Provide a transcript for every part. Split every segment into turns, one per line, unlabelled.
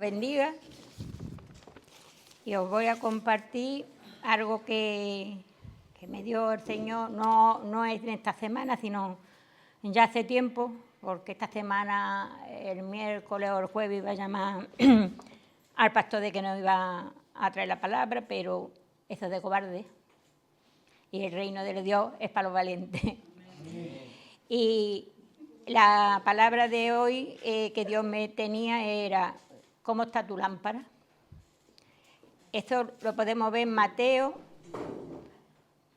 Bendiga, y os voy a compartir algo que me dio el Señor, no es en esta semana, sino ya hace tiempo, porque esta semana, el miércoles o el jueves, iba a llamar al pastor de que nos iba a traer la palabra, pero eso es de cobarde, y el reino de Dios es para los valientes. Y la palabra de hoy que Dios me tenía era: ¿cómo está tu lámpara? Esto lo podemos ver en Mateo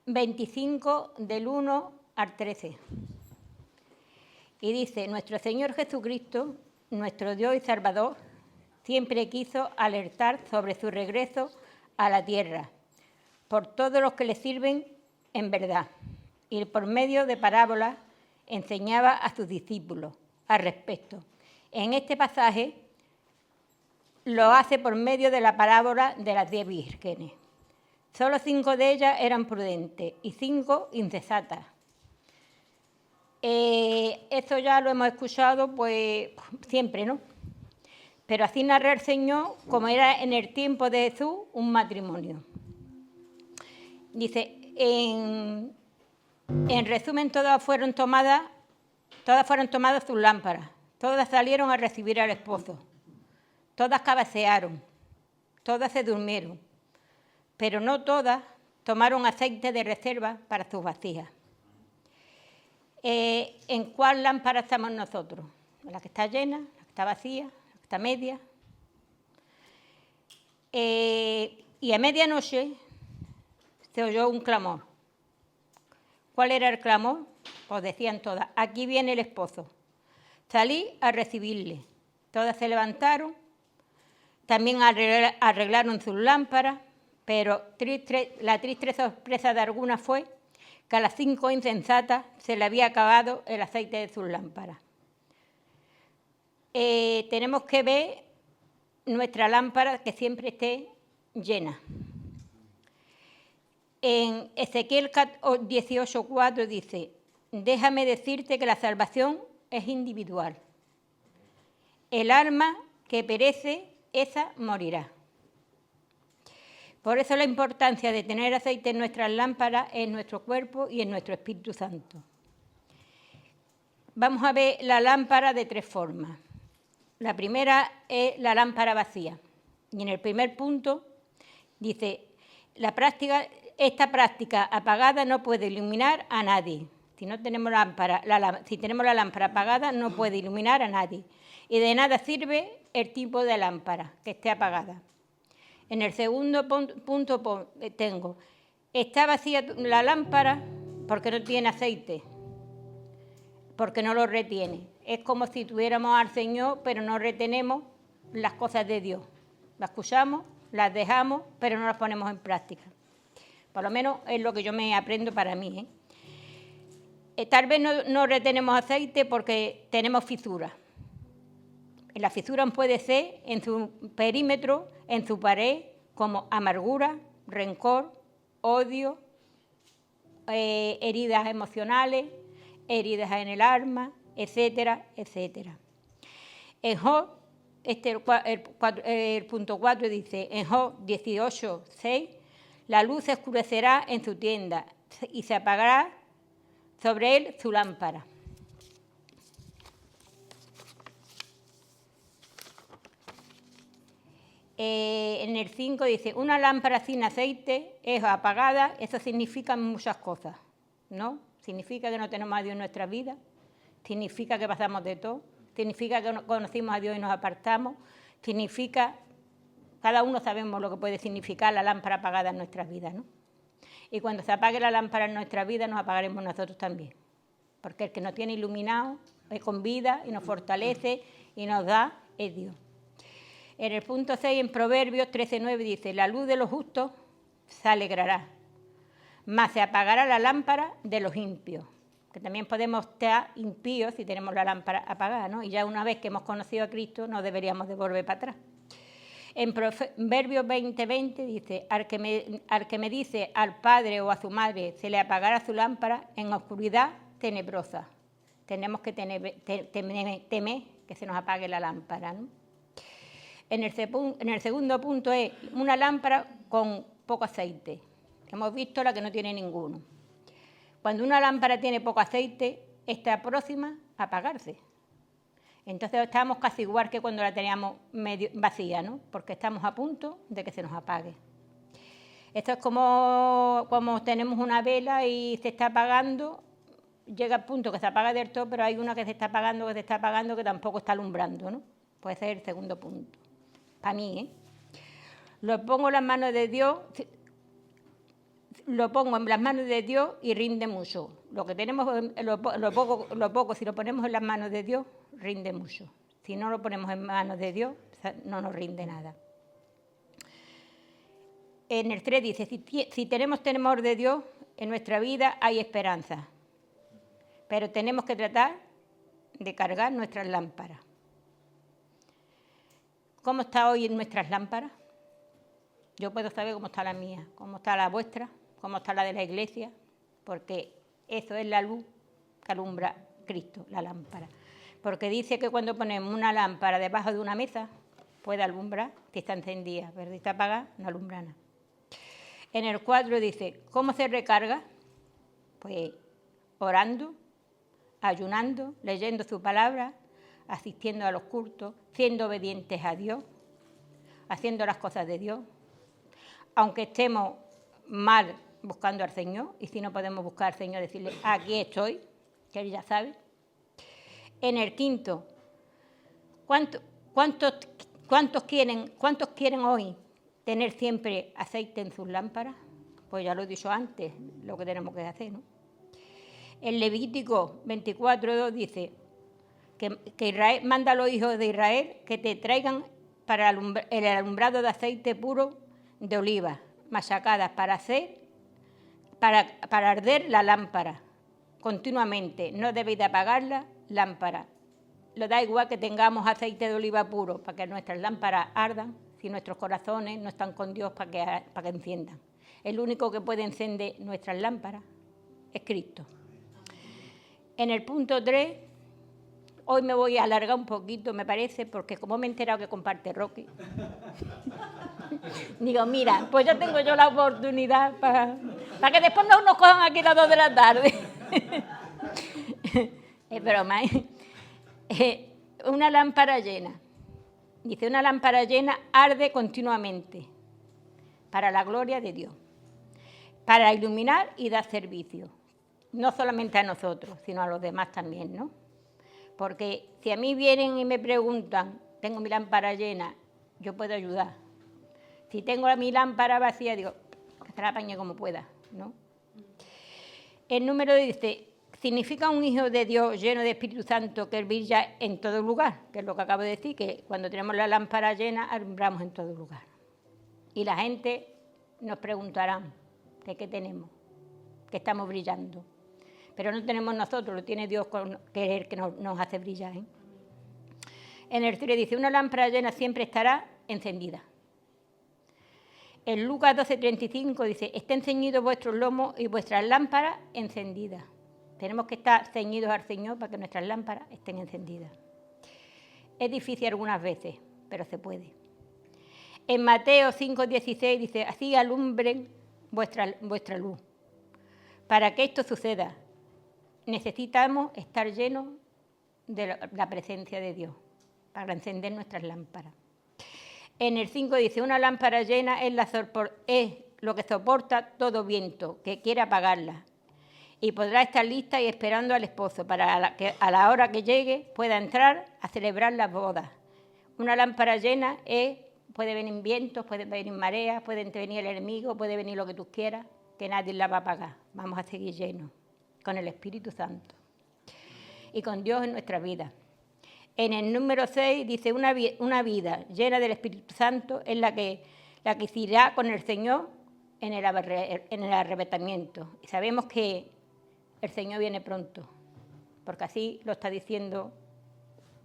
25, del 1 al 13. Y dice: nuestro Señor Jesucristo, nuestro Dios y Salvador, siempre quiso alertar sobre su regreso a la tierra por todos los que le sirven en verdad, y por medio de parábolas enseñaba a sus discípulos al respecto. En este pasaje lo hace por medio de la parábola de las 10 vírgenes. Solo 5 de ellas eran prudentes y 5 insensatas. Esto ya lo hemos escuchado pues siempre, ¿no? Pero así narra el Señor como era en el tiempo de Jesús un matrimonio. Dice, en resumen, todas fueron tomadas sus lámparas, todas salieron a recibir al esposo. Todas cabecearon, todas se durmieron, pero no todas tomaron aceite de reserva para sus vasijas. ¿En cuál lámpara estamos nosotros? ¿La que está llena, la que está vacía, la que está media? Y a medianoche se oyó un clamor. ¿Cuál era el clamor? Pues decían todas: aquí viene el esposo. Salí a recibirle. Todas se levantaron. También arreglaron sus lámparas, pero la triste sorpresa de algunas fue que a las 5 insensatas se le había acabado el aceite de sus lámparas. Tenemos que ver nuestra lámpara que siempre esté llena. En Ezequiel 18:4 dice: déjame decirte que la salvación es individual. El alma que perece, esa morirá. Por eso la importancia de tener aceite en nuestras lámparas, en nuestro cuerpo y en nuestro Espíritu Santo. Vamos a ver la lámpara de 3 formas. La primera es la lámpara vacía. Y en el primer punto dice: esta práctica apagada no puede iluminar a nadie. Si tenemos la lámpara apagada, no puede iluminar a nadie. Y de nada sirve el tipo de lámpara que esté apagada. En el segundo punto tengo: está vacía la lámpara porque no tiene aceite, porque no lo retiene. Es como si tuviéramos al Señor, pero no retenemos las cosas de Dios. Las escuchamos, las dejamos, pero no las ponemos en práctica. Por lo menos es lo que yo me aprendo para mí, Tal vez no retenemos aceite porque tenemos fisuras. La fisura puede ser en su perímetro, en su pared, como amargura, rencor, odio, heridas emocionales, heridas en el alma, etcétera, etcétera. En Job, el punto 4 dice, en Job 18:6, la luz se oscurecerá en su tienda y se apagará sobre él su lámpara. En el 5 dice: una lámpara sin aceite es apagada. Eso significa muchas cosas, ¿no? Significa que no tenemos a Dios en nuestra vida, significa que pasamos de todo, significa que conocimos a Dios y nos apartamos, significa, cada uno sabemos lo que puede significar la lámpara apagada en nuestras vidas, ¿no? Y cuando se apague la lámpara en nuestra vida, nos apagaremos nosotros también, porque el que nos tiene iluminado es con vida y nos fortalece y nos da es Dios. En el punto 6, en Proverbios 13:9 dice: la luz de los justos se alegrará, mas se apagará la lámpara de los impios. Que también podemos estar impíos si tenemos la lámpara apagada, ¿no? Y ya una vez que hemos conocido a Cristo, no deberíamos de volver para atrás. En Proverbios 20:20 dice: al que me dice al padre o a su madre se le apagará su lámpara en oscuridad tenebrosa. Tenemos que temer que se nos apague la lámpara, ¿no? En el segundo punto es una lámpara con poco aceite. Hemos visto la que no tiene ninguno. Cuando una lámpara tiene poco aceite, está próxima a apagarse. Entonces estamos casi igual que cuando la teníamos medio vacía, ¿no? Porque estamos a punto de que se nos apague. Esto es como tenemos una vela y se está apagando, llega al punto que se apaga del todo, pero hay una que se está apagando, que tampoco está alumbrando, ¿no? Puede ser el segundo punto. Para mí, ¿eh? Lo pongo en las manos de Dios, y rinde mucho. Lo que tenemos, lo poco, si lo ponemos en las manos de Dios, rinde mucho. Si no lo ponemos en manos de Dios, no nos rinde nada. En el 3 dice, si tenemos temor de Dios, en nuestra vida hay esperanza. Pero tenemos que tratar de cargar nuestras lámparas. ¿Cómo está hoy en nuestras lámparas? Yo puedo saber cómo está la mía, cómo está la vuestra, cómo está la de la iglesia, porque eso es la luz que alumbra Cristo, la lámpara. Porque dice que cuando ponemos una lámpara debajo de una mesa, puede alumbrar si está encendida, pero si está apagada, no alumbra nada. En el 4 dice, ¿cómo se recarga? Pues orando, ayunando, leyendo su palabra, asistiendo a los cultos, siendo obedientes a Dios, haciendo las cosas de Dios. Aunque estemos mal buscando al Señor, y si no podemos buscar al Señor, decirle, aquí estoy, que Él ya sabe. En el 5, ¿cuántos quieren hoy tener siempre aceite en sus lámparas? Pues ya lo he dicho antes, lo que tenemos que hacer, ¿no? En Levítico 24:2 dice que Israel manda a los hijos de Israel que te traigan para el alumbrado de aceite puro de oliva, machacadas para arder la lámpara continuamente. No debéis de apagar la lámpara. Lo da igual que tengamos aceite de oliva puro para que nuestras lámparas ardan, si nuestros corazones no están con Dios para que enciendan. El único que puede encender nuestras lámparas es Cristo. En el punto 3, hoy me voy a alargar un poquito, me parece, porque como me he enterado que comparte Rocky, digo, mira, pues ya tengo yo la oportunidad para que después no nos cojan aquí a las 2 de la tarde. Es broma, ¿eh? Una lámpara llena. Dice, una lámpara llena arde continuamente para la gloria de Dios, para iluminar y dar servicio. No solamente a nosotros, sino a los demás también, ¿no? Porque si a mí vienen y me preguntan, tengo mi lámpara llena, yo puedo ayudar. Si tengo mi lámpara vacía, digo, que se la apañe como pueda, ¿no? El número dice, significa un hijo de Dios lleno de Espíritu Santo que brilla en todo lugar, que es lo que acabo de decir, que cuando tenemos la lámpara llena, alumbramos en todo lugar. Y la gente nos preguntará, ¿de qué tenemos? Que estamos brillando. Pero no tenemos nosotros, lo tiene Dios, que es el que nos hace brillar, ¿eh? En el 3 dice, una lámpara llena siempre estará encendida. En Lucas 12:35 dice, estén ceñidos vuestros lomos y vuestras lámparas encendidas. Tenemos que estar ceñidos al Señor para que nuestras lámparas estén encendidas. Es difícil algunas veces, pero se puede. En Mateo 5:16 dice, así alumbren vuestra luz. Para que esto suceda, necesitamos estar llenos de la presencia de Dios para encender nuestras lámparas. En el 5 dice, una lámpara llena es lo que soporta todo viento que quiera apagarla y podrá estar lista y esperando al esposo para que a la hora que llegue pueda entrar a celebrar las bodas. Una lámpara llena puede venir vientos, puede venir mareas, puede venir el enemigo, puede venir lo que tú quieras, que nadie la va a apagar. Vamos a seguir llenos con el Espíritu Santo y con Dios en nuestra vida. En el número 6 dice, una vida llena del Espíritu Santo es la que irá con el Señor en el arrebatamiento. Y sabemos que el Señor viene pronto, porque así lo está diciendo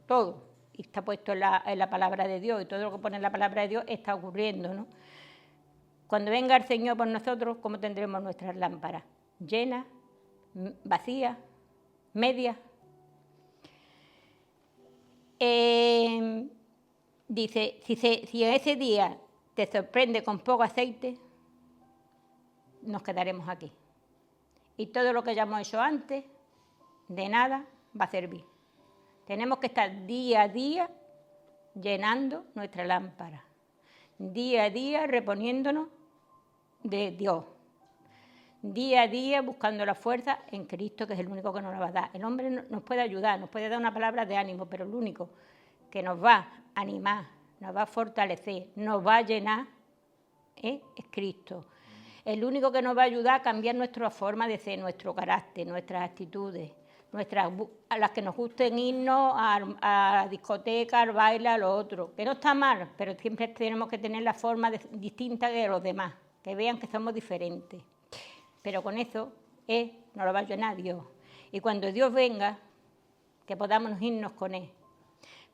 todo, y está puesto en la palabra de Dios, y todo lo que pone en la palabra de Dios está ocurriendo, ¿no? Cuando venga el Señor por nosotros, ¿cómo tendremos nuestras lámparas? ¿Llenas? ¿Vacías? ¿Medias? dice, si en ese día te sorprende con poco aceite, nos quedaremos aquí. Y todo lo que ya hemos hecho antes, de nada va a servir. Tenemos que estar día a día llenando nuestra lámpara. Día a día reponiéndonos de Dios. Día a día buscando la fuerza en Cristo, que es el único que nos la va a dar. El hombre nos puede ayudar, nos puede dar una palabra de ánimo, pero el único que nos va a animar, nos va a fortalecer, nos va a llenar, es Cristo. El único que nos va a ayudar a cambiar nuestra forma de ser, nuestro carácter, nuestras actitudes, a las que nos gusten irnos a la discoteca, al baile, a lo otro. Que no está mal, pero siempre tenemos que tener la forma distinta de los demás, que vean que somos diferentes. Pero con eso nos lo va a llenar Dios. Y cuando Dios venga, que podamos irnos con Él.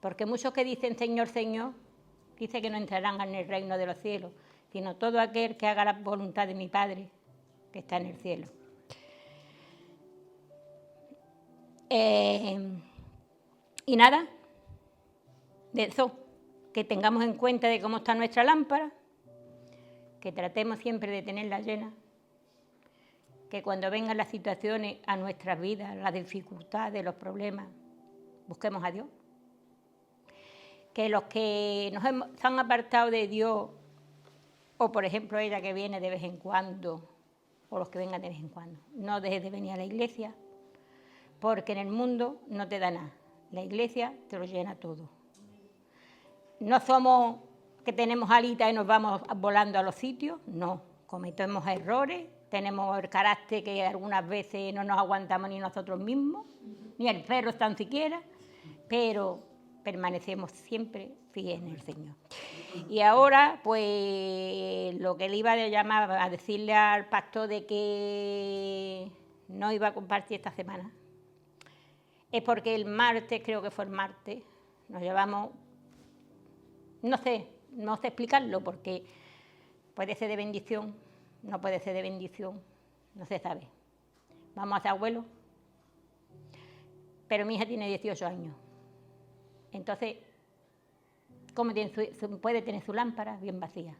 Porque muchos que dicen Señor, Señor, dice que no entrarán en el reino de los cielos, sino todo aquel que haga la voluntad de mi Padre, que está en el cielo. Y nada, de eso, que tengamos en cuenta de cómo está nuestra lámpara, que tratemos siempre de tenerla llena, que cuando vengan las situaciones a nuestras vidas, las dificultades, los problemas, busquemos a Dios. Que los que se han apartado de Dios, o por ejemplo ella que viene de vez en cuando, o los que vengan de vez en cuando, no dejes de venir a la iglesia, porque en el mundo no te da nada. La iglesia te lo llena todo. No somos que tenemos alitas y nos vamos volando a los sitios, no. Cometemos errores, tenemos el carácter que algunas veces no nos aguantamos ni nosotros mismos, ni el perro tan siquiera, pero permanecemos siempre fieles en el Señor. Y ahora, pues, lo que le iba a llamar a decirle al pastor de que no iba a compartir esta semana, es porque el martes, creo que fue el martes, nos llevamos, no sé explicarlo, porque puede ser de bendición, no puede ser de bendición, no se sabe. Vamos a ser abuelos, pero mi hija tiene 18 años. Entonces, ¿cómo puede tener su lámpara bien vacía?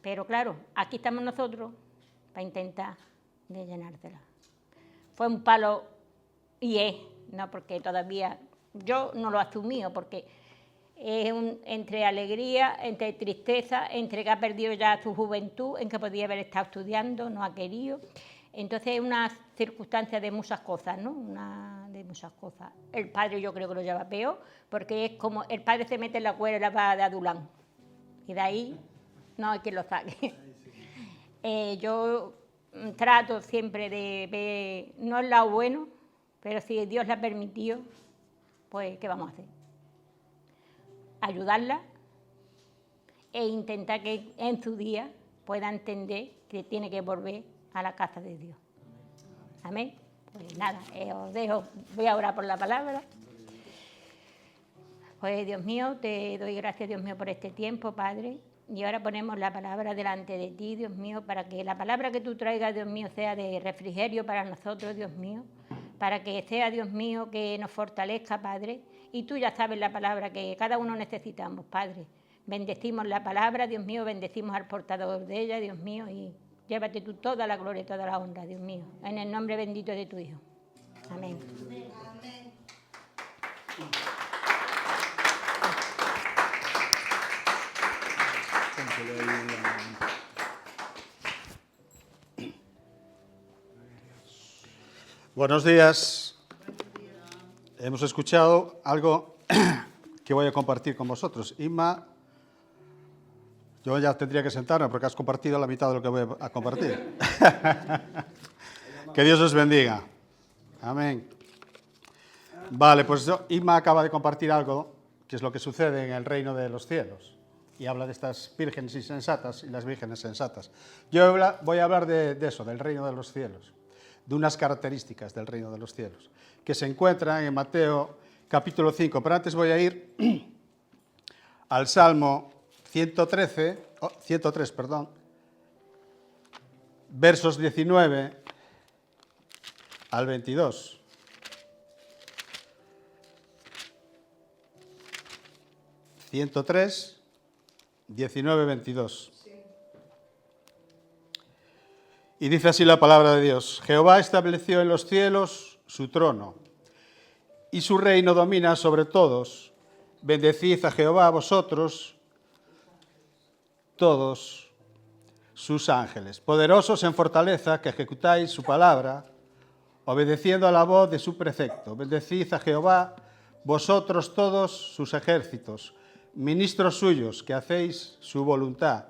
Pero claro, aquí estamos nosotros para intentar de llenársela. Fue un palo y es, no porque todavía yo no lo he asumido, porque es entre alegría, entre tristeza, entre que ha perdido ya su juventud, en que podía haber estado estudiando, no ha querido. Entonces es una circunstancia de muchas cosas, ¿no? De muchas cosas. El padre yo creo que lo lleva peor, porque es como el padre se mete en la cuerda de Adulán, y de ahí no hay quien lo saque. Yo trato siempre de ver, no el lado bueno, pero si Dios le ha permitido, pues ¿qué vamos a hacer? Ayudarla e intentar que en su día pueda entender que tiene que volver a la casa de Dios. Amén. Pues nada, os dejo, voy a orar por la palabra. Pues Dios mío, te doy gracias, Dios mío, por este tiempo, Padre. Y ahora ponemos la palabra delante de ti, Dios mío, para que la palabra que tú traigas, Dios mío, sea de refrigerio para nosotros, Dios mío, para que sea, Dios mío, que nos fortalezca, Padre. Y tú ya sabes la palabra que cada uno necesitamos, Padre. Bendecimos la palabra, Dios mío, bendecimos al portador de ella, Dios mío, y llévate tú toda la gloria y toda la honra, Dios mío, en el nombre bendito de tu Hijo. Amén.
Buenos días. Hemos escuchado algo que voy a compartir con vosotros. Inma, yo ya tendría que sentarme porque has compartido la mitad de lo que voy a compartir. Que Dios os bendiga. Amén. Vale, pues Inma acaba de compartir algo que es lo que sucede en el reino de los cielos. Y habla de estas vírgenes insensatas y las vírgenes sensatas. Yo voy a hablar de eso, del reino de los cielos, de unas características del reino de los cielos, que se encuentran en Mateo capítulo 5. Pero antes voy a ir al Salmo 103, versos 19 al 22. 103, 19, 22. Y dice así la palabra de Dios: Jehová estableció en los cielos su trono, y su reino domina sobre todos. Bendecid a Jehová vosotros, todos sus ángeles, poderosos en fortaleza, que ejecutáis su palabra, obedeciendo a la voz de su precepto. Bendecid a Jehová vosotros todos sus ejércitos, ministros suyos, que hacéis su voluntad.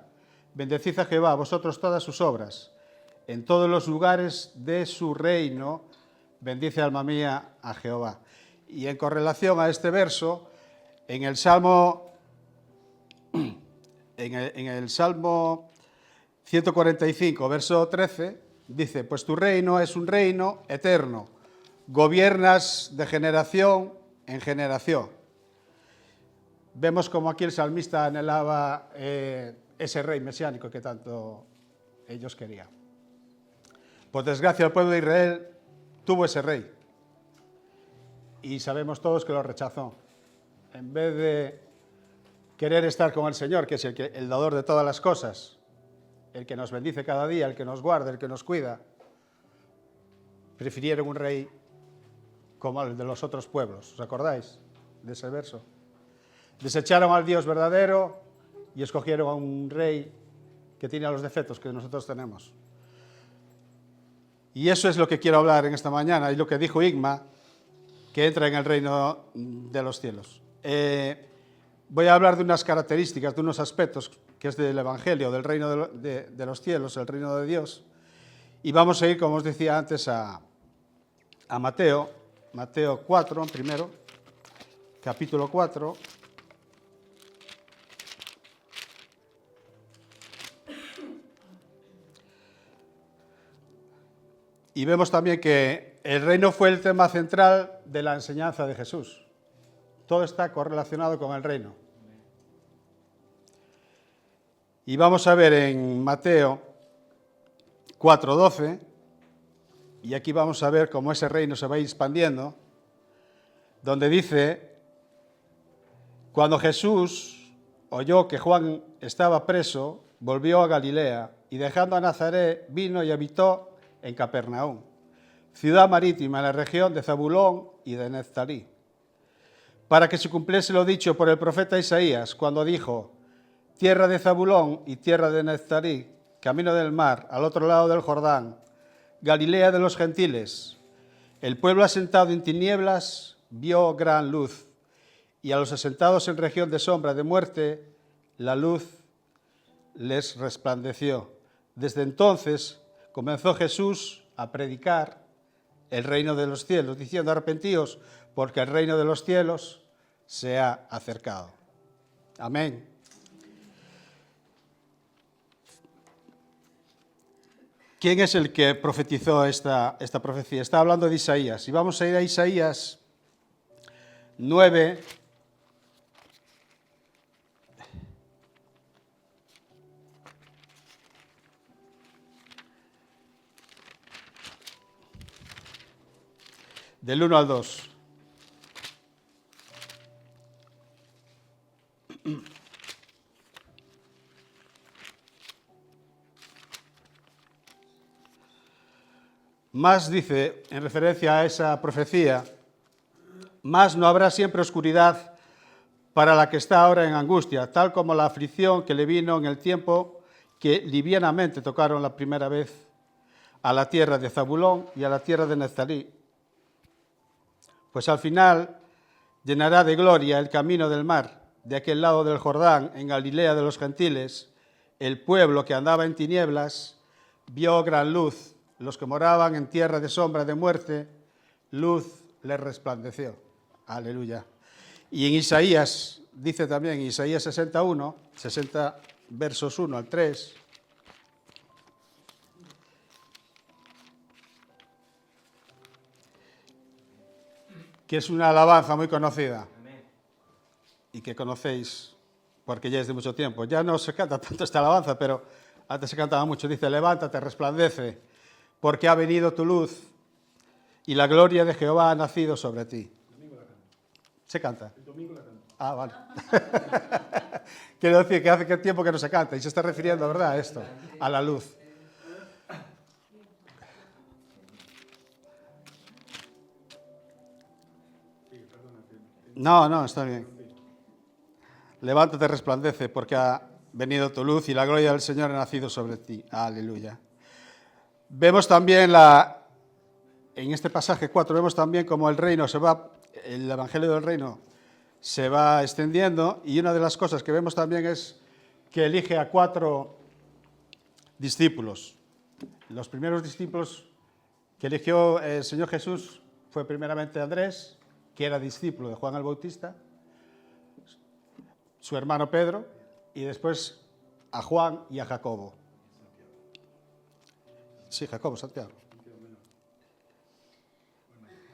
Bendecid a Jehová vosotros todas sus obras. En todos los lugares de su reino, bendice alma mía a Jehová. Y en correlación a este verso, en el Salmo 145, verso 13, dice: pues tu reino es un reino eterno, gobiernas de generación en generación. Vemos como aquí el salmista anhelaba ese rey mesiánico que tanto ellos querían. Por desgracia, el pueblo de Israel tuvo ese rey y sabemos todos que lo rechazó. En vez de querer estar con el Señor, que es el dador de todas las cosas, el que nos bendice cada día, el que nos guarda, el que nos cuida, prefirieron un rey como el de los otros pueblos. ¿Os acordáis de ese verso? Desecharon al Dios verdadero y escogieron a un rey que tiene los defectos que nosotros tenemos. Y eso es lo que quiero hablar en esta mañana, y lo que dijo Igma, que entra en el reino de los cielos. Voy a hablar de unas características, de unos aspectos que es del Evangelio, del reino de los cielos, el reino de Dios. Y vamos a ir, como os decía antes, a Mateo 4, primero, capítulo 4. Y vemos también que el reino fue el tema central de la enseñanza de Jesús. Todo está correlacionado con el reino. Y vamos a ver en Mateo 4:12, y aquí vamos a ver cómo ese reino se va expandiendo, donde dice: cuando Jesús oyó que Juan estaba preso, volvió a Galilea, y dejando a Nazaret, vino y habitó en Capernaum, ciudad marítima en la región de Zabulón y de Neftalí, para que se cumpliese lo dicho por el profeta Isaías, cuando dijo: tierra de Zabulón y tierra de Neftalí, camino del mar, al otro lado del Jordán, Galilea de los gentiles. El pueblo asentado en tinieblas vio gran luz, y a los asentados en región de sombra de muerte, la luz les resplandeció. Desde entonces comenzó Jesús a predicar el reino de los cielos, diciendo: arrepentíos, porque el reino de los cielos se ha acercado. Amén. ¿Quién es el que profetizó esta profecía? Está hablando de Isaías. Y vamos a ir a Isaías 9, del 1 al 2. Más dice, en referencia a esa profecía: más no habrá siempre oscuridad para la que está ahora en angustia, tal como la aflicción que le vino en el tiempo que livianamente tocaron la primera vez a la tierra de Zabulón y a la tierra de Neftalí. Pues al final llenará de gloria el camino del mar, de aquel lado del Jordán, en Galilea de los gentiles. El pueblo que andaba en tinieblas vio gran luz. Los que moraban en tierra de sombra de muerte, luz les resplandeció. Aleluya. Y en Isaías, dice también, en Isaías 60 versos 1 al 3, que es una alabanza muy conocida. Amén. Y que conocéis porque ya es de mucho tiempo. Ya no se canta tanto esta alabanza, pero antes se cantaba mucho. Dice: levántate, resplandece, porque ha venido tu luz y la gloria de Jehová ha nacido sobre ti. Se canta. El domingo la canto. Ah, vale. Quiero decir que hace tiempo que no se canta y se está refiriendo, ¿verdad?, a esto, a la luz. No, está bien. Levántate, resplandece, porque ha venido tu luz y la gloria del Señor ha nacido sobre ti. Aleluya. Vemos también en este pasaje 4, vemos también cómo el Evangelio del Reino se va extendiendo, y una de las cosas que vemos también es que elige a 4 discípulos. Los primeros discípulos que eligió el Señor Jesús fue primeramente Andrés, que era discípulo de Juan el Bautista, su hermano Pedro, y después a Juan y a Jacobo. Sí, Jacobo, Santiago.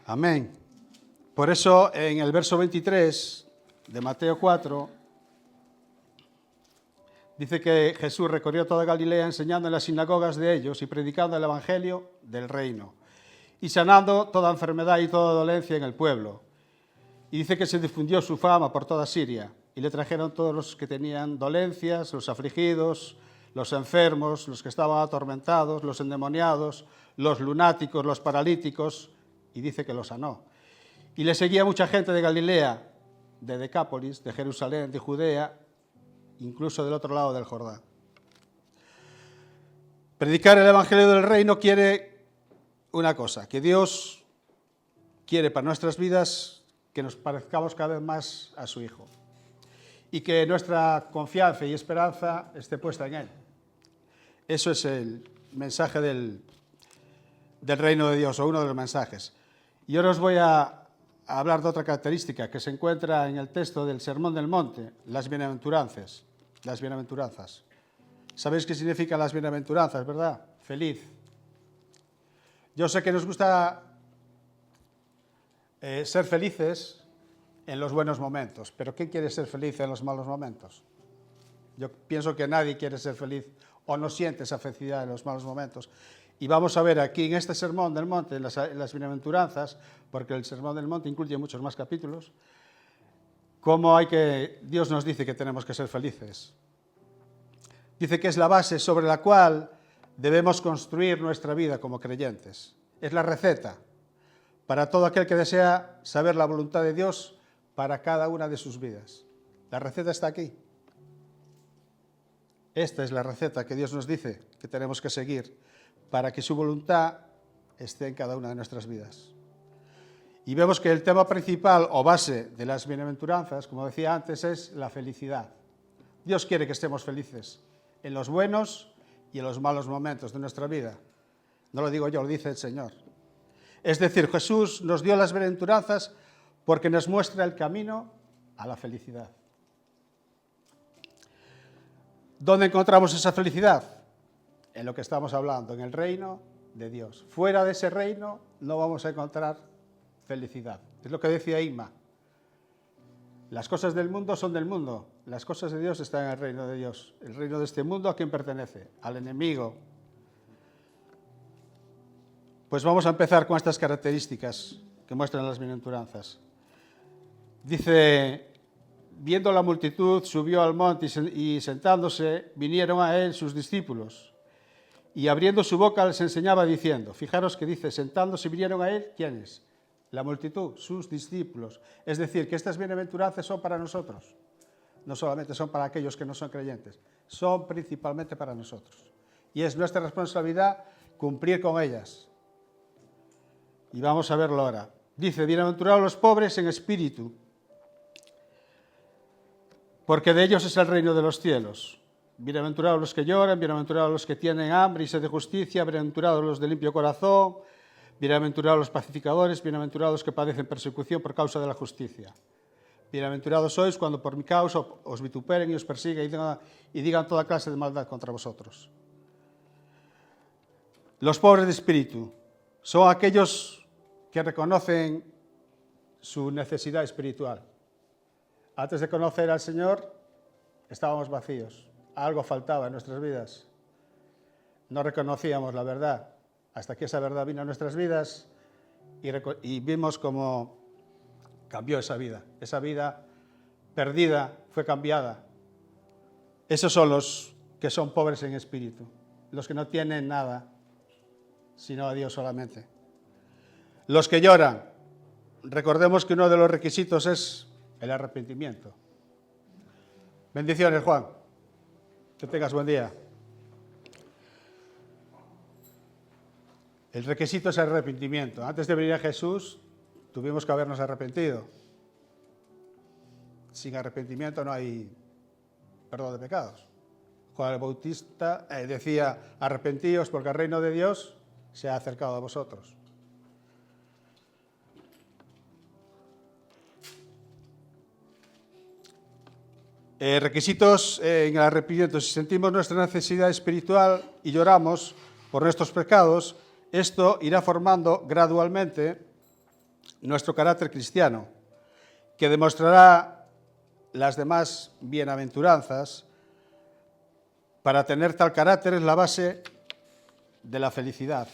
Amén. Por eso en el verso 23 de Mateo 4 dice que Jesús recorrió toda Galilea enseñando en las sinagogas de ellos y predicando el evangelio del reino y sanando toda enfermedad y toda dolencia en el pueblo. Y dice que se difundió su fama por toda Siria y le trajeron todos los que tenían dolencias, los afligidos, los enfermos, los que estaban atormentados, los endemoniados, los lunáticos, los paralíticos, y dice que los sanó. Y le seguía mucha gente de Galilea, de Decápolis, de Jerusalén, de Judea, incluso del otro lado del Jordán. Predicar el evangelio del reino quiere una cosa, que Dios quiere para nuestras vidas que nos parezcamos cada vez más a su Hijo y que nuestra confianza y esperanza esté puesta en Él. Eso es el mensaje del reino de Dios, o uno de los mensajes. Y ahora os voy a hablar de otra característica que se encuentra en el texto del Sermón del Monte, las bienaventuranzas. Las bienaventuranzas. ¿Sabéis qué significan las bienaventuranzas, verdad? Feliz. Yo sé que nos gusta ser felices en los buenos momentos, pero ¿quién quiere ser feliz en los malos momentos? Yo pienso que nadie quiere ser feliz o no siente esa felicidad en los malos momentos. Y vamos a ver aquí en este Sermón del Monte, en las bienaventuranzas, porque el Sermón del Monte incluye muchos más capítulos, cómo Dios nos dice que tenemos que ser felices. Dice que es la base sobre la cual debemos construir nuestra vida como creyentes. Es la receta para todo aquel que desea saber la voluntad de Dios para cada una de sus vidas. La receta está aquí. Esta es la receta que Dios nos dice que tenemos que seguir para que su voluntad esté en cada una de nuestras vidas. Y vemos que el tema principal o base de las bienaventuranzas, como decía antes, es la felicidad. Dios quiere que estemos felices en los buenos y en los malos momentos de nuestra vida. No lo digo yo, lo dice el Señor. Es decir, Jesús nos dio las bienaventuranzas porque nos muestra el camino a la felicidad. ¿Dónde encontramos esa felicidad? En lo que estamos hablando, en el reino de Dios. Fuera de ese reino no vamos a encontrar felicidad. Es lo que decía Inma. Las cosas del mundo son del mundo, las cosas de Dios están en el reino de Dios. El reino de este mundo, ¿a quién pertenece? Al enemigo. Pues vamos a empezar con estas características que muestran las bienaventuranzas. Dice, viendo la multitud, subió al monte y sentándose, vinieron a él sus discípulos. Y abriendo su boca les enseñaba diciendo, fijaros que dice, sentándose vinieron a él, ¿quiénes? La multitud, sus discípulos. Es decir, que estas bienaventuranzas son para nosotros. No solamente son para aquellos que no son creyentes, son principalmente para nosotros. Y es nuestra responsabilidad cumplir con ellas. Y vamos a verlo ahora. Dice, bienaventurados los pobres en espíritu, porque de ellos es el reino de los cielos. Bienaventurados los que lloran, bienaventurados los que tienen hambre y sed de justicia, bienaventurados los de limpio corazón, bienaventurados los pacificadores, bienaventurados los que padecen persecución por causa de la justicia. Bienaventurados sois cuando por mi causa os vituperen y os persigan y digan toda clase de maldad contra vosotros. Los pobres de espíritu son aquellos que reconocen su necesidad espiritual. Antes de conocer al Señor, estábamos vacíos. Algo faltaba en nuestras vidas. No reconocíamos la verdad, hasta que esa verdad vino a nuestras vidas y vimos cómo cambió esa vida. Esa vida perdida, fue cambiada. Esos son los que son pobres en espíritu, los que no tienen nada, sino a Dios solamente. Los que lloran, recordemos que uno de los requisitos es el arrepentimiento. Bendiciones, Juan. Que tengas buen día. El requisito es el arrepentimiento. Antes de venir a Jesús, tuvimos que habernos arrepentido. Sin arrepentimiento no hay perdón de pecados. Juan el Bautista decía, arrepentíos porque el reino de Dios se ha acercado a vosotros. Requisitos en el arrepentimiento. Si sentimos nuestra necesidad espiritual y lloramos por nuestros pecados, esto irá formando gradualmente nuestro carácter cristiano, que demostrará las demás bienaventuranzas. Para tener tal carácter es la base de la felicidad.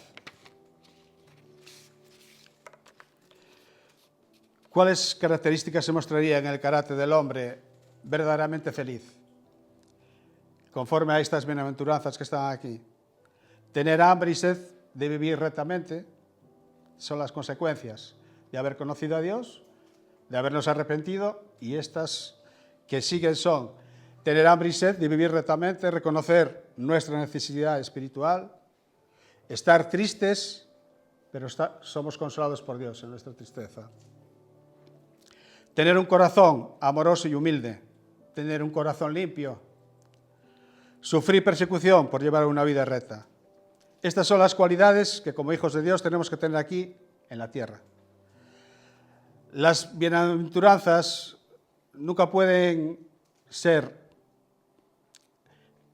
¿Cuáles características se mostrarían en el carácter del hombre verdaderamente feliz? Conforme a estas bienaventuranzas que están aquí. Tener hambre y sed de vivir rectamente son las consecuencias de haber conocido a Dios, de habernos arrepentido, y estas que siguen son tener hambre y sed de vivir rectamente, reconocer nuestra necesidad espiritual, estar tristes, pero somos consolados por Dios en nuestra tristeza. Tener un corazón amoroso y humilde, tener un corazón limpio, sufrir persecución por llevar una vida recta. Estas son las cualidades que como hijos de Dios tenemos que tener aquí en la tierra. Las bienaventuranzas nunca pueden ser,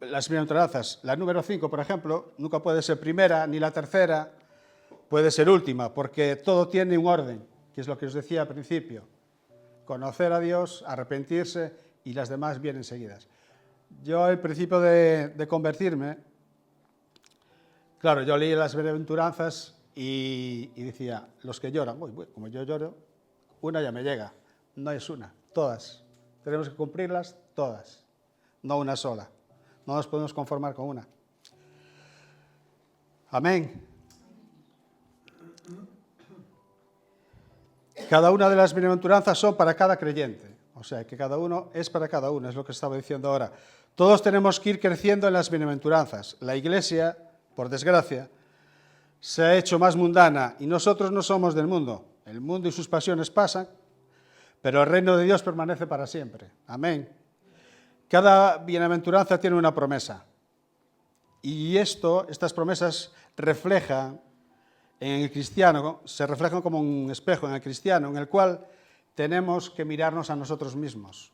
las bienaventuranzas, la número 5, por ejemplo, nunca puede ser primera, ni la tercera puede ser última, porque todo tiene un orden, que es lo que os decía al principio. Conocer a Dios, arrepentirse, y las demás vienen seguidas. Yo al principio de convertirme, claro, yo leí las bienaventuranzas y decía, los que lloran, uy, como yo lloro, una ya me llega, no es una, todas. Tenemos que cumplirlas todas, no una sola. No nos podemos conformar con una. Amén. Cada una de las bienaventuranzas son para cada creyente. O sea, que cada uno es para cada uno, es lo que estaba diciendo ahora. Todos tenemos que ir creciendo en las bienaventuranzas. La Iglesia, por desgracia, se ha hecho más mundana y nosotros no somos del mundo. El mundo y sus pasiones pasan, pero el reino de Dios permanece para siempre. Amén. Cada bienaventuranza tiene una promesa. Y estas promesas reflejan en el cristiano, se reflejan como un espejo en el cristiano, en el cual tenemos que mirarnos a nosotros mismos.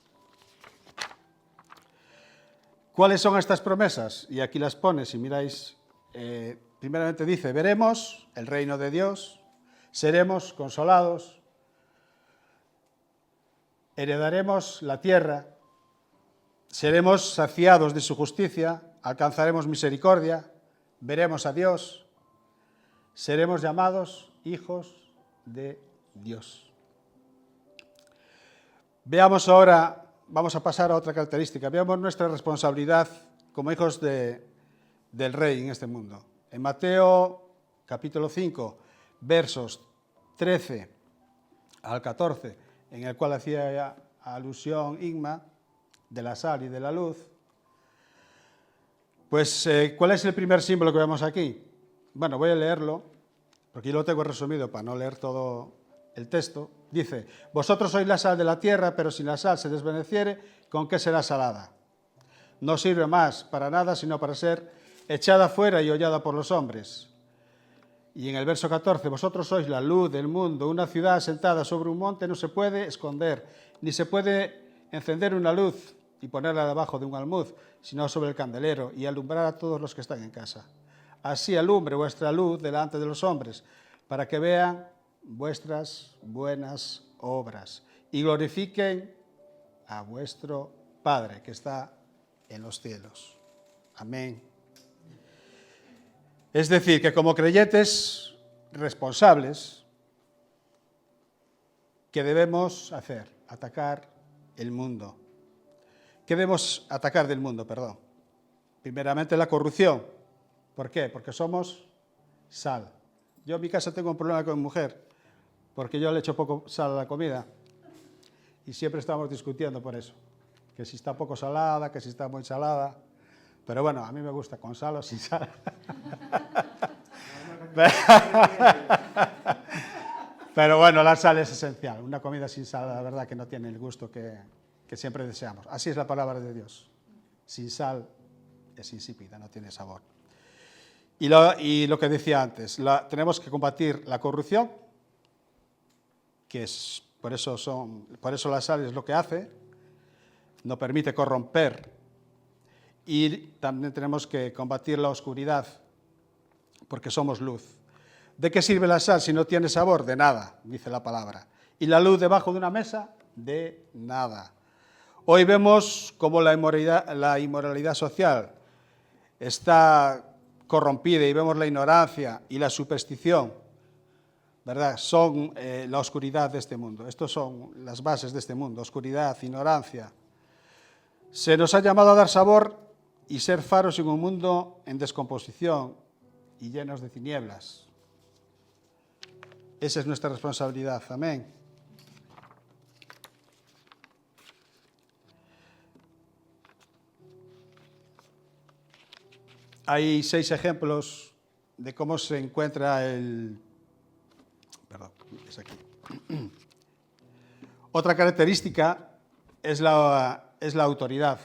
¿Cuáles son estas promesas? Y aquí las pone, si miráis, primeramente dice, veremos el reino de Dios, seremos consolados, heredaremos la tierra, seremos saciados de su justicia, alcanzaremos misericordia, veremos a Dios, seremos llamados hijos de Dios. Veamos ahora, vamos a pasar a otra característica, veamos nuestra responsabilidad como hijos del Rey en este mundo. En Mateo capítulo 5, versos 13 al 14, en el cual hacía alusión Inma, de la sal y de la luz, pues ¿cuál es el primer símbolo que vemos aquí? Bueno, voy a leerlo, porque yo lo tengo resumido para no leer todo el texto. Dice, vosotros sois la sal de la tierra, pero si la sal se desvaneciere, ¿con qué será salada? No sirve más para nada, sino para ser echada fuera y hollada por los hombres. Y en el verso 14, vosotros sois la luz del mundo, una ciudad asentada sobre un monte no se puede esconder, ni se puede encender una luz y ponerla debajo de un almud, sino sobre el candelero y alumbrar a todos los que están en casa. Así alumbre vuestra luz delante de los hombres, para que vean vuestras buenas obras y glorifiquen a vuestro Padre que está en los cielos. Amén. Es decir, que como creyentes responsables, ¿qué debemos hacer? Atacar el mundo. ¿Qué debemos atacar del mundo? Perdón. Primeramente la corrupción. ¿Por qué? Porque somos sal. Yo en mi casa tengo un problema con mi mujer, porque yo le echo poco sal a la comida y siempre estamos discutiendo por eso. Que si está poco salada, que si está muy salada. Pero bueno, a mí me gusta con sal o sin sal. Pero bueno, la sal es esencial. Una comida sin sal, la verdad que no tiene el gusto que siempre deseamos. Así es la palabra de Dios. Sin sal es insípida, no tiene sabor. Y lo que decía antes, tenemos que combatir la corrupción, que es por eso la sal es lo que hace, no permite corromper. Y también tenemos que combatir la oscuridad, porque somos luz. ¿De qué sirve la sal si no tiene sabor? De nada, dice la palabra. ¿Y la luz debajo de una mesa? De nada. Hoy vemos cómo la inmoralidad social está corrompida y vemos la ignorancia y la superstición, ¿verdad? Son la oscuridad de este mundo. Estos son las bases de este mundo, oscuridad, ignorancia. Se nos ha llamado a dar sabor y ser faros en un mundo en descomposición y llenos de tinieblas. Esa es nuestra responsabilidad. Amén. Hay 6 ejemplos de cómo se encuentra Perdón, es aquí. Otra característica es la autoridad.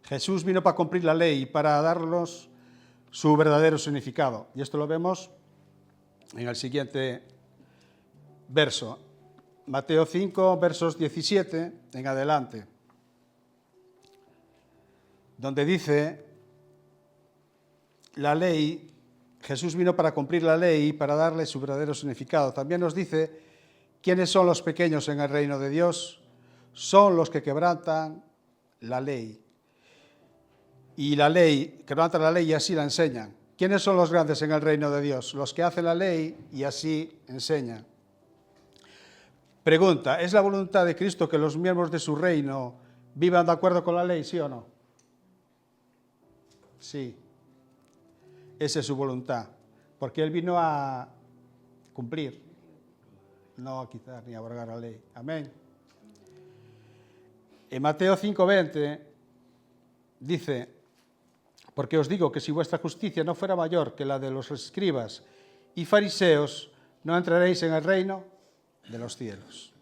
Jesús vino para cumplir la ley y para darnos su verdadero significado. Y esto lo vemos en el siguiente verso. Mateo 5, versos 17 en adelante, donde dice: la ley, Jesús vino para cumplir la ley y para darle su verdadero significado. También nos dice quiénes son los pequeños en el reino de Dios. Son los que quebrantan la ley. Y la ley, quebrantan la ley y así la enseñan. ¿Quiénes son los grandes en el reino de Dios? Los que hacen la ley y así enseñan. Pregunta, ¿es la voluntad de Cristo que los miembros de su reino vivan de acuerdo con la ley, sí o no? Sí. Esa es su voluntad, porque Él vino a cumplir, no a quitar ni a abrogar la ley. Amén. En Mateo 5:20 dice: porque os digo que si vuestra justicia no fuera mayor que la de los escribas y fariseos, no entraréis en el reino de los cielos.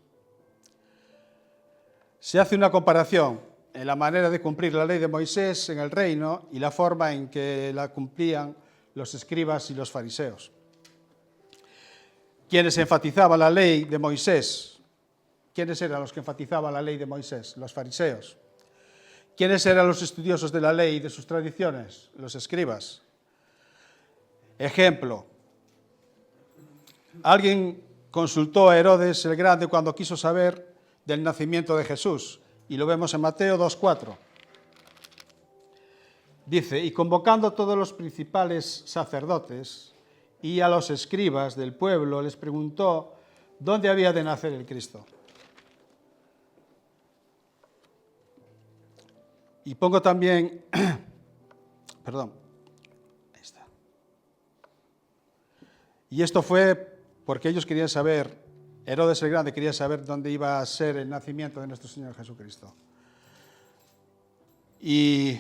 Se hace una comparación en la manera de cumplir la ley de Moisés en el reino y la forma en que la cumplían los escribas y los fariseos. ¿Quiénes enfatizaban la ley de Moisés? ¿Quiénes eran los que enfatizaban la ley de Moisés? Los fariseos. ¿Quiénes eran los estudiosos de la ley y de sus tradiciones? Los escribas. Ejemplo. Alguien consultó a Herodes el Grande cuando quiso saber del nacimiento de Jesús, y lo vemos en Mateo 2:4. Dice: y convocando a todos los principales sacerdotes y a los escribas del pueblo, les preguntó dónde había de nacer el Cristo. Y pongo también, perdón, ahí está. Y esto fue porque ellos querían saber, Herodes el Grande quería saber dónde iba a ser el nacimiento de nuestro Señor Jesucristo. Y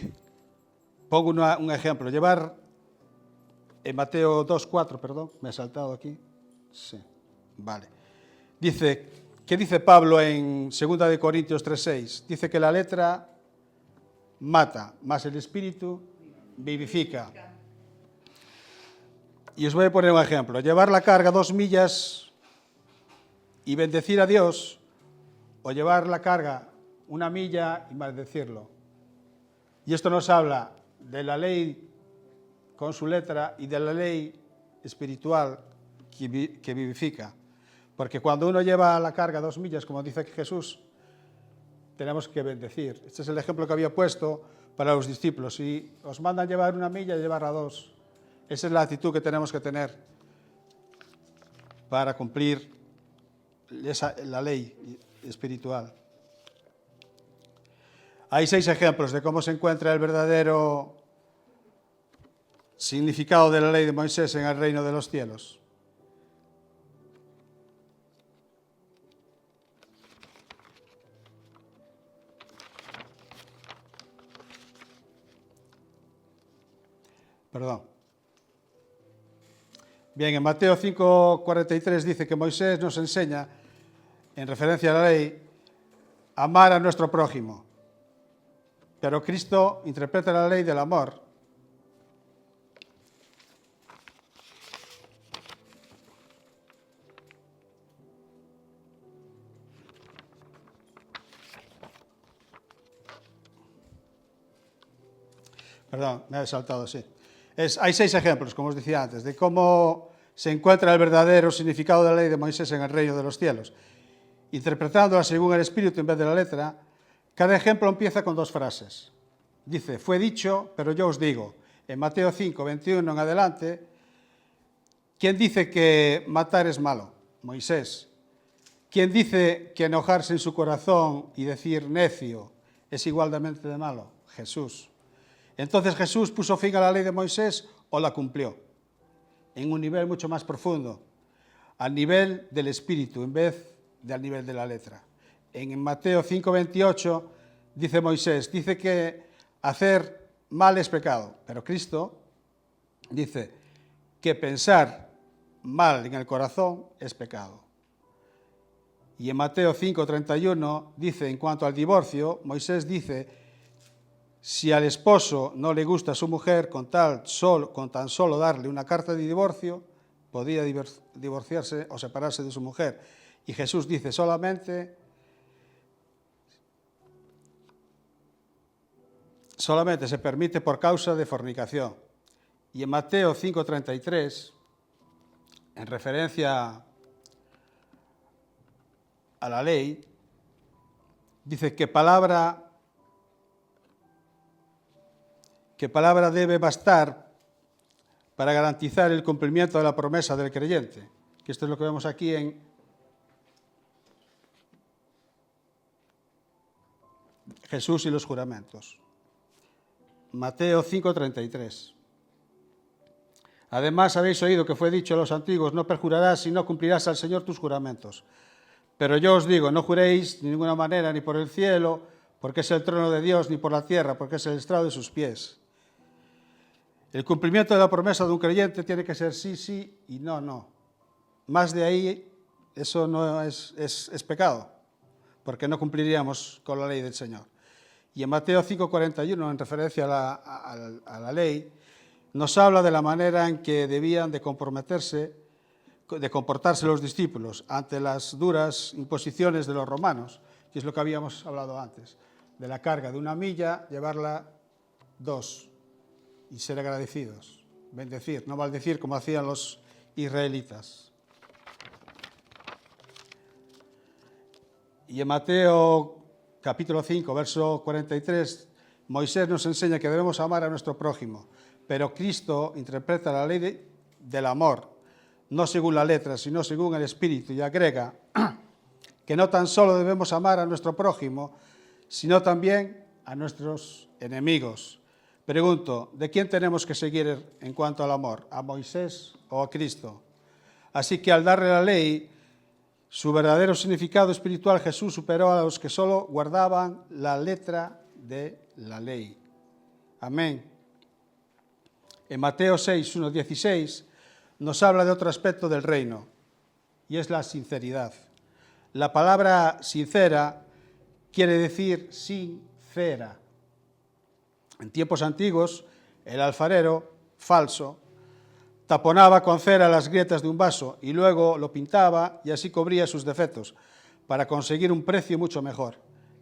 pongo un ejemplo, llevar en Mateo 2:4, perdón, me he saltado aquí. Sí, vale. Dice, ¿qué dice Pablo en 2 de Corintios 3:6? Dice que la letra mata, más el espíritu vivifica. Y os voy a poner un ejemplo. Llevar la carga 2 millas y bendecir a Dios, o llevar la carga 1 milla y maldecirlo. Y esto nos habla de la ley con su letra y de la ley espiritual que vivifica. Porque cuando uno lleva la carga 2 millas, como dice Jesús, tenemos que bendecir. Este es el ejemplo que había puesto para los discípulos. Si os mandan llevar 1 milla, llevarla 2. Esa es la actitud que tenemos que tener para cumplir la ley espiritual. Hay 6 ejemplos de cómo se encuentra el verdadero significado de la ley de Moisés en el reino de los cielos. Perdón. Bien, en Mateo 5:43 dice que Moisés nos enseña, en referencia a la ley, a amar a nuestro prójimo. Pero Cristo interpreta la ley del amor. Perdón, me he saltado, sí. Hay 6 ejemplos, como os decía antes, de cómo se encuentra el verdadero significado de la ley de Moisés en el reino de los cielos. Interpretándola según el espíritu en vez de la letra, cada ejemplo empieza con 2 frases. Dice, fue dicho, pero yo os digo. En Mateo 5:21 en adelante, ¿quién dice que matar es malo? Moisés. ¿Quién dice que enojarse en su corazón y decir necio es igualmente de malo? Jesús. Entonces, ¿Jesús puso fin a la ley de Moisés o la cumplió? En un nivel mucho más profundo, al nivel del espíritu en vez de al nivel de la letra. En Mateo 5:28 dice Moisés, dice que hacer mal es pecado, pero Cristo dice que pensar mal en el corazón es pecado. Y en Mateo 5:31 dice, en cuanto al divorcio, Moisés dice, si al esposo no le gusta a su mujer, con tan solo darle una carta de divorcio, podría divorciarse o separarse de su mujer. Y Jesús dice solamente se permite por causa de fornicación. Y en Mateo 5:33, en referencia a la ley, dice que palabra debe bastar para garantizar el cumplimiento de la promesa del creyente. Que esto es lo que vemos aquí en Jesús y los juramentos. Mateo 5:33. Además habéis oído que fue dicho a los antiguos, no perjurarás y no cumplirás al Señor tus juramentos. Pero yo os digo, no juréis de ninguna manera, ni por el cielo, porque es el trono de Dios, ni por la tierra, porque es el estrado de sus pies. El cumplimiento de la promesa de un creyente tiene que ser sí, sí y no, no. Más de ahí, eso no es pecado, porque no cumpliríamos con la ley del Señor. Y en Mateo 5:41, en referencia a la ley, nos habla de la manera en que debían de comportarse los discípulos ante las duras imposiciones de los romanos, que es lo que habíamos hablado antes, de la carga de 1 milla, llevarla 2. Y ser agradecidos, bendecir, no maldecir como hacían los israelitas. Y en Mateo capítulo 5, verso 43, Moisés nos enseña que debemos amar a nuestro prójimo, pero Cristo interpreta la ley del amor, no según la letra, sino según el espíritu, y agrega que no tan solo debemos amar a nuestro prójimo, sino también a nuestros enemigos. Pregunto, ¿de quién tenemos que seguir en cuanto al amor? ¿A Moisés o a Cristo? Así que al darle la ley, su verdadero significado espiritual, Jesús superó a los que solo guardaban la letra de la ley. Amén. En Mateo 6:1-16 nos habla de otro aspecto del reino, y es la sinceridad. La palabra sincera quiere decir sincera. En tiempos antiguos, el alfarero, falso, taponaba con cera las grietas de un vaso y luego lo pintaba y así cubría sus defectos para conseguir un precio mucho mejor.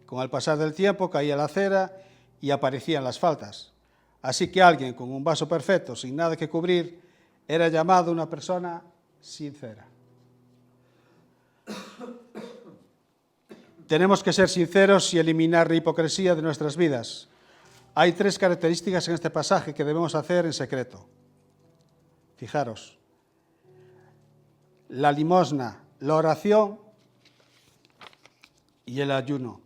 Con el pasar del tiempo caía la cera y aparecían las faltas. Así que alguien con un vaso perfecto, sin nada que cubrir, era llamado una persona sincera. Tenemos que ser sinceros y eliminar la hipocresía de nuestras vidas. Hay 3 características en este pasaje que debemos hacer en secreto. Fijaros, la limosna, la oración y el ayuno.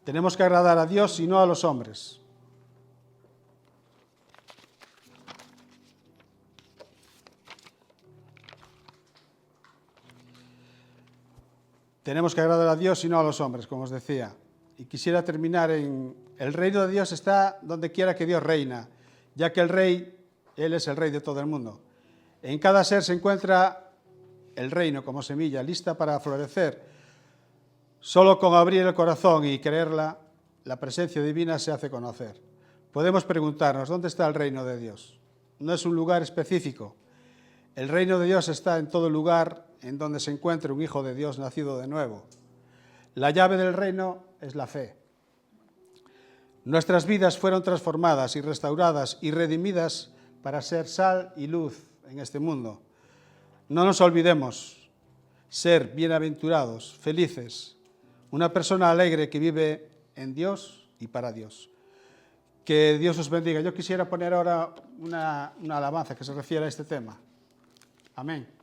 Tenemos que agradar a Dios y no a los hombres. Tenemos que agradar a Dios y no a los hombres, como os decía. Y quisiera terminar en: el reino de Dios está donde quiera que Dios reina, ya que el Rey, Él es el Rey de todo el mundo. En cada ser se encuentra el reino como semilla, lista para florecer. Solo con abrir el corazón y creerla, la presencia divina se hace conocer. Podemos preguntarnos: ¿dónde está el reino de Dios? No es un lugar específico. El reino de Dios está en todo lugar en donde se encuentre un hijo de Dios nacido de nuevo. La llave del reino es la fe. Nuestras vidas fueron transformadas y restauradas y redimidas para ser sal y luz en este mundo. No nos olvidemos: ser bienaventurados, felices, una persona alegre que vive en Dios y para Dios. Que Dios os bendiga. Yo quisiera poner ahora una alabanza que se refiere a este tema. Amén.